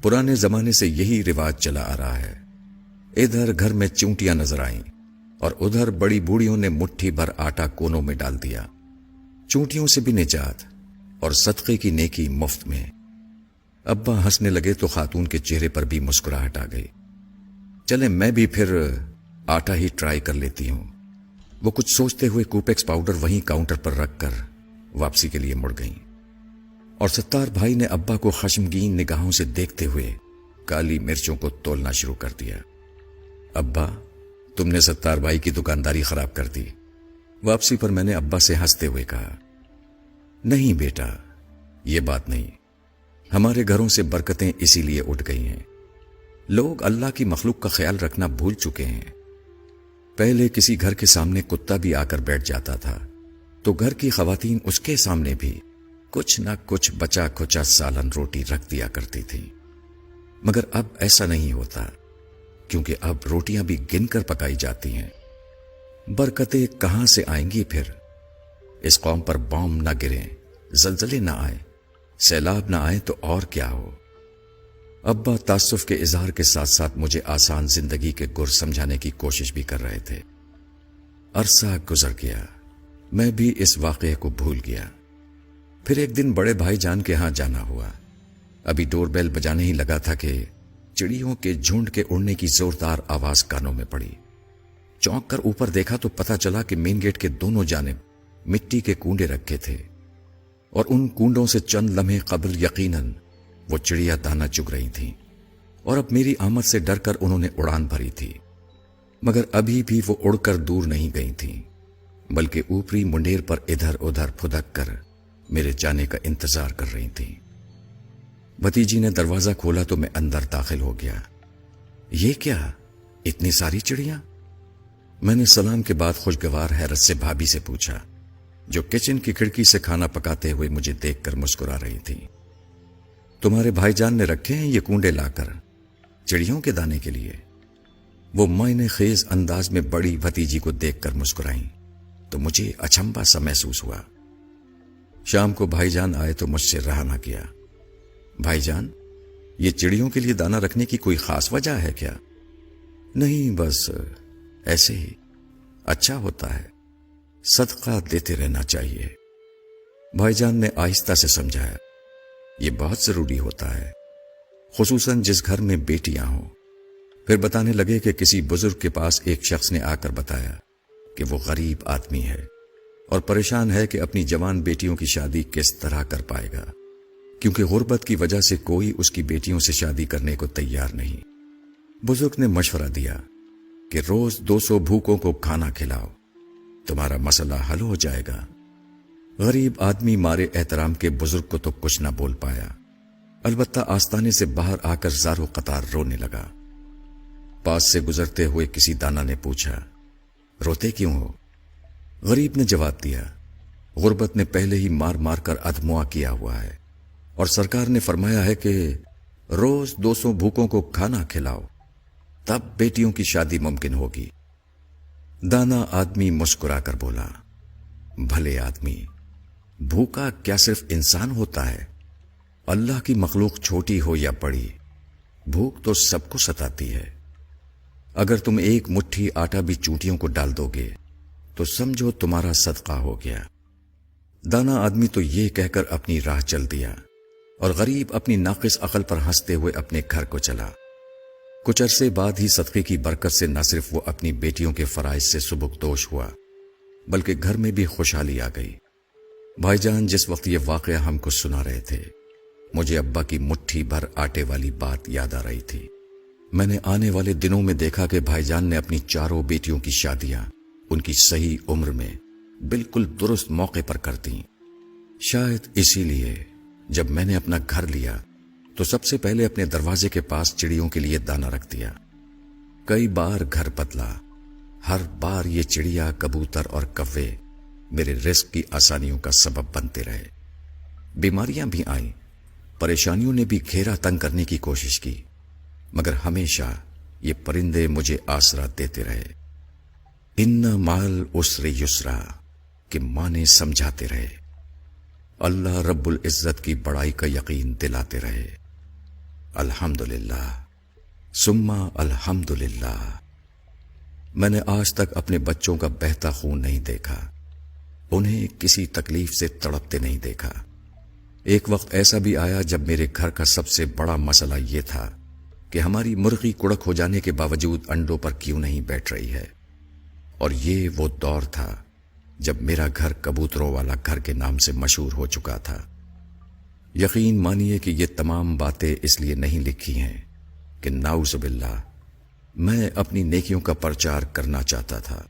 پرانے زمانے سے یہی رواج چلا آ رہا ہے۔ ادھر گھر میں چونٹیاں نظر آئیں اور ادھر بڑی بوڑھیوں نے مٹھی بھر آٹا کونوں میں ڈال دیا۔ چونٹیوں سے بھی نجات اور صدقے کی نیکی مفت میں۔ ابا ہنسنے لگے تو خاتون کے چہرے پر بھی مسکراہٹ آ گئی۔ چلے میں بھی پھر آٹا ہی ٹرائی کر لیتی ہوں۔ وہ کچھ سوچتے ہوئے کوپیکس پاؤڈر وہیں کاؤنٹر پر رکھ کر واپسی کے لیے مڑ گئیں، اور ستار بھائی نے ابا کو خشمگین نگاہوں سے دیکھتے ہوئے کالی مرچوں کو تولنا شروع کر دیا۔ ابا، تم نے ستار بھائی کی دکانداری خراب کر دی۔ واپسی پر میں نے ابا سے ہنستے ہوئے کہا، نہیں بیٹا، یہ بات نہیں۔ ہمارے گھروں سے برکتیں اسی لیے اٹھ گئی ہیں۔ لوگ اللہ کی مخلوق کا خیال رکھنا بھول چکے ہیں۔ پہلے کسی گھر کے سامنے کتا بھی آ کر بیٹھ جاتا تھا تو گھر کی خواتین اس کے سامنے بھی کچھ نہ کچھ بچا کھچا سالن روٹی رکھ دیا کرتی تھی، مگر اب ایسا نہیں ہوتا، کیونکہ اب روٹیاں بھی گن کر پکائی جاتی ہیں۔ برکتیں کہاں سے آئیں گی پھر؟ اس قوم پر بام نہ گریں، زلزلے نہ آئیں، سیلاب نہ آئے تو اور کیا ہو۔ ابا تاسف کے اظہار کے ساتھ ساتھ مجھے آسان زندگی کے گر سمجھانے کی کوشش بھی کر رہے تھے۔ عرصہ گزر گیا، میں بھی اس واقعے کو بھول گیا۔ پھر ایک دن بڑے بھائی جان کے ہاں جانا ہوا۔ ابھی ڈور بیل بجانے ہی لگا تھا کہ چڑیوں کے جھنڈ کے اڑنے کی زوردار آواز کانوں میں پڑی۔ چونک کر اوپر دیکھا تو پتہ چلا کہ مین گیٹ کے دونوں جانب مٹی کے کنڈے رکھے تھے، اور ان کنڈوں سے چند لمحے قبل یقیناً وہ چڑیا دانہ چگ رہی تھیں، اور اب میری آمد سے ڈر کر انہوں نے اڑان بھری تھی۔ مگر ابھی بھی وہ اڑ کر دور نہیں گئی تھیں، بلکہ اوپری منڈیر پر ادھر ادھر پھدک کر میرے جانے کا انتظار کر رہی تھیں۔ بھتیجی نے دروازہ کھولا تو میں اندر داخل ہو گیا۔ یہ کیا، اتنی ساری چڑیاں؟ میں نے سلام کے بعد خوشگوار حیرت سے بھابھی سے پوچھا، جو کچن کی کھڑکی سے کھانا پکاتے ہوئے مجھے دیکھ کر مسکرا رہی تھی۔ تمہارے بھائی جان نے رکھے ہیں یہ کنڈے لا کر چڑیوں کے دانے کے لیے؟ وہ معنی خیز انداز میں بڑی بھتیجی کو دیکھ کر مسکرائیں تو مجھے اچنبھا سا محسوس ہوا۔ شام کو بھائی جان آئے تو مجھ سے رہا نہ کیا۔ بھائی جان، یہ چڑیوں کے لیے دانہ رکھنے کی کوئی خاص وجہ ہے کیا؟ نہیں، بس ایسے ہی، اچھا ہوتا ہے، صدقہ دیتے رہنا چاہیے۔ بھائی جان نے آہستہ سے سمجھایا، یہ بہت ضروری ہوتا ہے، خصوصاً جس گھر میں بیٹیاں ہوں۔ پھر بتانے لگے کہ کسی بزرگ کے پاس ایک شخص نے آ کر بتایا کہ وہ غریب آدمی ہے اور پریشان ہے کہ اپنی جوان بیٹیوں کی شادی کس طرح کر پائے گا، کیونکہ غربت کی وجہ سے کوئی اس کی بیٹیوں سے شادی کرنے کو تیار نہیں۔ بزرگ نے مشورہ دیا کہ روز 200 بھوکوں کو کھانا کھلاؤ، تمہارا مسئلہ حل ہو جائے گا۔ غریب آدمی مارے احترام کے بزرگ کو تو کچھ نہ بول پایا، البتہ آستانے سے باہر آ کر زارو قطار رونے لگا۔ پاس سے گزرتے ہوئے کسی دانا نے پوچھا، روتے کیوں ہو؟ غریب نے جواب دیا، غربت نے پہلے ہی مار مار کر ادموا کیا ہوا ہے، اور سرکار نے فرمایا ہے کہ روز 200 بھوکوں کو کھانا کھلاؤ، تب بیٹیوں کی شادی ممکن ہوگی۔ دانا آدمی مسکرا کر بولا، بھلے آدمی، بھوکا کیا صرف انسان ہوتا ہے؟ اللہ کی مخلوق چھوٹی ہو یا بڑی، بھوک تو سب کو ستاتی ہے۔ اگر تم ایک مٹھی آٹا بھی چونٹیوں کو ڈال دو گے تو سمجھو تمہارا صدقہ ہو گیا۔ دانا آدمی تو یہ کہہ کر اپنی راہ چل دیا، اور غریب اپنی ناقص عقل پر ہنستے ہوئے اپنے گھر کو چلا۔ کچھ عرصے بعد ہی صدقے کی برکت سے نہ صرف وہ اپنی بیٹیوں کے فرائض سے سبکدوش ہوا، بلکہ گھر میں بھی خوشحالی آ گئی۔ بھائی جان جس وقت یہ واقعہ ہم کو سنا رہے تھے، مجھے ابا کی مٹھی بھر آٹے والی بات یاد آ رہی تھی۔ میں نے آنے والے دنوں میں دیکھا کہ بھائی جان نے اپنی چاروں بیٹیوں کی شادیاں ان کی صحیح عمر میں بالکل درست موقع پر کر دیں۔ شاید اسی لیے جب میں نے اپنا گھر لیا تو سب سے پہلے اپنے دروازے کے پاس چڑیوں کے لیے دانہ رکھ دیا۔ کئی بار گھر بدلا، ہر بار یہ چڑیا، کبوتر اور کوے میرے رزق کی آسانیوں کا سبب بنتے رہے۔ بیماریاں بھی آئیں، پریشانیوں نے بھی گھیرا تنگ کرنے کی کوشش کی، مگر ہمیشہ یہ پرندے مجھے آسرا دیتے رہے۔ ان مال عسر یسرا کہ مانے سمجھاتے رہے، اللہ رب العزت کی بڑائی کا یقین دلاتے رہے۔ الحمدللہ سما الحمدللہ۔ میں نے آج تک اپنے بچوں کا بہتا خون نہیں دیکھا، انہیں کسی تکلیف سے تڑپتے نہیں دیکھا۔ ایک وقت ایسا بھی آیا جب میرے گھر کا سب سے بڑا مسئلہ یہ تھا کہ ہماری مرغی کڑک ہو جانے کے باوجود انڈوں پر کیوں نہیں بیٹھ رہی ہے، اور یہ وہ دور تھا جب میرا گھر کبوتروں والا گھر کے نام سے مشہور ہو چکا تھا۔ یقین مانیے کہ یہ تمام باتیں اس لیے نہیں لکھی ہیں کہ نعوذ باللہ میں اپنی نیکیوں کا پرچار کرنا چاہتا تھا،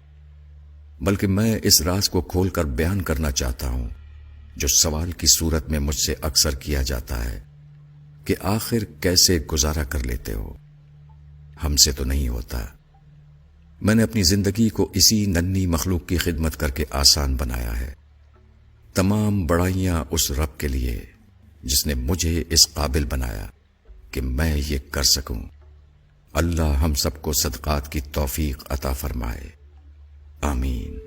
بلکہ میں اس راز کو کھول کر بیان کرنا چاہتا ہوں جو سوال کی صورت میں مجھ سے اکثر کیا جاتا ہے کہ آخر کیسے گزارا کر لیتے ہو، ہم سے تو نہیں ہوتا۔ میں نے اپنی زندگی کو اسی ننھی مخلوق کی خدمت کر کے آسان بنایا ہے۔ تمام بڑائیاں اس رب کے لیے جس نے مجھے اس قابل بنایا کہ میں یہ کر سکوں۔ اللہ ہم سب کو صدقات کی توفیق عطا فرمائے، آمین۔